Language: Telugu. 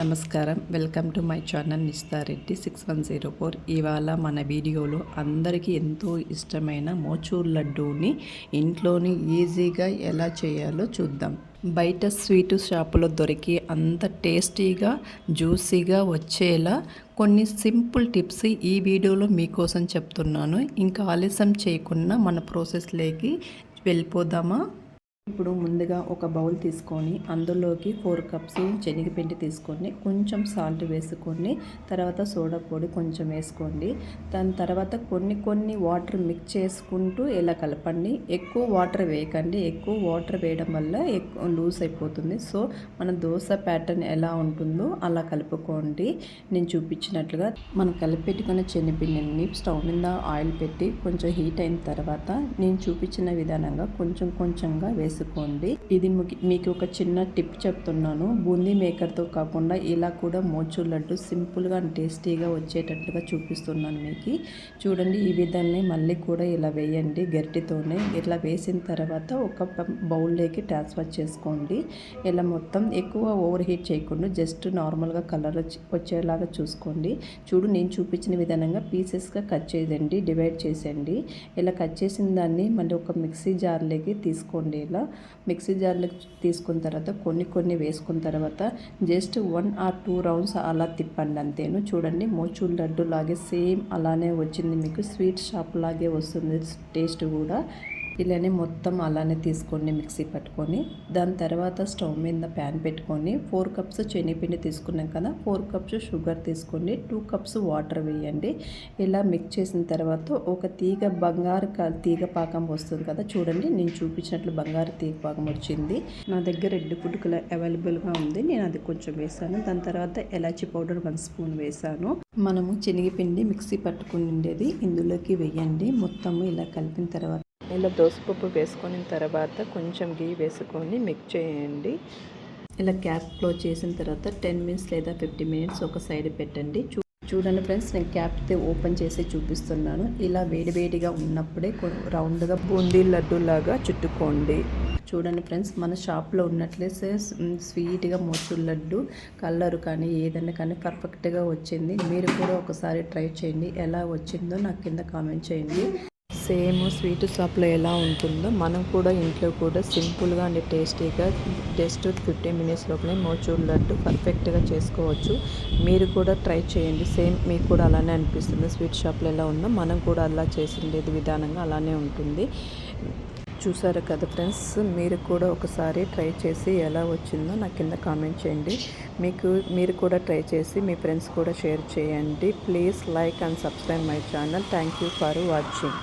నమస్కారం, వెల్కమ్ టు మై ఛానల్ నిస్తారెడ్డి 6104. ఇవాళ మన వీడియోలో అందరికీ ఎంతో ఇష్టమైన మోచూర్ లడ్డూని ఇంట్లోని ఈజీగా ఎలా చేయాలో చూద్దాం. బయట స్వీటు షాపులో దొరికి అంత టేస్టీగా జ్యూసీగా వచ్చేలా కొన్ని సింపుల్ టిప్స్ ఈ వీడియోలో మీకోసం చెప్తున్నాను. ఇంకా ఆలస్యం చేయకుండా మన ప్రాసెస్లోకి వెళ్ళిపోదామా. ఇప్పుడు ముందుగా ఒక బౌల్ తీసుకొని అందులోకి 4 కప్స్ శనగపిండి తీసుకొని కొంచెం సాల్ట్ వేసుకొని తర్వాత సోడా పొడి కొంచెం వేసుకోండి. దాని తర్వాత కొన్ని వాటర్ మిక్స్ చేసుకుంటూ ఇలా కలపండి. ఎక్కువ వాటర్ వేయకండి, ఎక్కువ వాటర్ వేయడం వల్ల ఎక్కువ లూజ్ అయిపోతుంది. సో మన దోశ ప్యాటర్న్ ఎలా ఉంటుందో అలా కలుపుకోండి. నేను చూపించినట్లుగా మనం కలిపెట్టుకున్న శనగపిండిని స్టవ్ మీద ఆయిల్ పెట్టి కొంచెం హీట్ అయిన తర్వాత నేను చూపించిన విధానంగా కొంచెంగా వేసుకోండి. ఇది మీకు ఒక చిన్న టిప్ చెప్తున్నాను. బూందీ మేకర్తో కాకుండా ఇలా కూడా మోచూర్ లడ్డు సింపుల్గా అండ్ టేస్టీగా వచ్చేటట్లుగా చూపిస్తున్నాను మీకు. చూడండి, ఈ విధాన్ని మళ్ళీ కూడా ఇలా వేయండి గరిటెతోనే. ఇట్లా వేసిన తర్వాత ఒక బౌల్లోకి ట్రాన్స్ఫర్ చేసుకోండి. ఇలా మొత్తం ఎక్కువ ఓవర్ హీట్ చేయకుండా జస్ట్ నార్మల్గా కలర్ వచ్చేలాగా చూసుకోండి. చూడు, నేను చూపించిన విధానంగా పీసెస్గా కట్ చేయండి, డివైడ్ చేసేయండి. ఇలా కట్ చేసిన దాన్ని మళ్ళీ ఒక మిక్సీ జార్లోకి తీసుకోండి. ఇలా మిక్సీ జార్లోకి తీసుకున్న తర్వాత కొన్ని వేసుకున్న తర్వాత జస్ట్ 1 or 2 రౌండ్స్ అలా తిప్పండి అంతేను. చూడండి, మోచూర్ లడ్డు లాగే సేమ్ అలానే వచ్చింది. మీకు స్వీట్ షాప్ లాగే వస్తుంది టేస్ట్ కూడా. ఇలానే మొత్తం అలానే తీసుకోండి మిక్సీ పట్టుకొని. దాని తర్వాత స్టవ్ మీద ప్యాన్ పెట్టుకొని 4 కప్స్ శనగపిండి తీసుకున్నాం కదా, 4 కప్స్ షుగర్ తీసుకోండి, 2 కప్స్ వాటర్ వేయండి. ఇలా మిక్స్ చేసిన తర్వాత ఒక బంగారు తీగ పాకం వస్తుంది కదా, చూడండి నేను చూపించినట్లు బంగారు తీగ పాకం వచ్చింది. నా దగ్గర రెడ్ ఫుడ్ కలర్ అవైలబుల్గా ఉంది, నేను అది కొంచెం వేసాను. దాని తర్వాత ఎలాచి పౌడర్ 1 స్పూన్ వేసాను. మనము శనగపిండి మిక్సీ పట్టుకుని ఉండేది ఇందులోకి వేయండి. మొత్తము ఇలా కలిపిన తర్వాత ఇలా దోసపప్పు వేసుకున్న తర్వాత కొంచెం గీ వేసుకొని మిక్స్ చేయండి. ఇలా క్యాప్ క్లోజ్ చేసిన తర్వాత 10 మినిట్స్ లేదా 15 మినిట్స్ ఒక సైడ్ పెట్టండి. చూడండి ఫ్రెండ్స్, నేను క్యాప్ ఓపెన్ చేసి చూపిస్తున్నాను. ఇలా వేడిగా ఉన్నప్పుడే రౌండ్గా బూందీ లడ్డు లాగా చుట్టుకోండి. చూడండి ఫ్రెండ్స్, మన షాప్లో ఉన్నట్లే స్వీట్గా మోచూర్ లడ్డు కలర్ కానీ ఏదైనా కానీ పర్ఫెక్ట్గా వచ్చింది. మీరు కూడా ఒకసారి ట్రై చేయండి. ఎలా వచ్చిందో నాకు కింద కామెంట్ చేయండి. సేమ్ స్వీట్ షాప్లో ఎలా ఉంటుందో మనం కూడా ఇంట్లో కూడా సింపుల్గా అండ్ టేస్టీగా జస్ట్ 15 మినిట్స్ లోపలే మోచూర్ లడ్డు పర్ఫెక్ట్గా చేసుకోవచ్చు. మీరు కూడా ట్రై చేయండి. సేమ్ మీకు కూడా అలానే అనిపిస్తుంది. స్వీట్ షాప్లో ఎలా ఉందో మనం కూడా అలా చేసిండేది విధానంగా అలానే ఉంటుంది. చూసారు కదా ఫ్రెండ్స్, మీరు కూడా ఒకసారి ట్రై చేసి ఎలా వచ్చిందో నాకు కింద కామెంట్ చేయండి. మీరు కూడా ట్రై చేసి మీ ఫ్రెండ్స్ కూడా షేర్ చేయండి. Please like and subscribe my channel. Thank you for watching.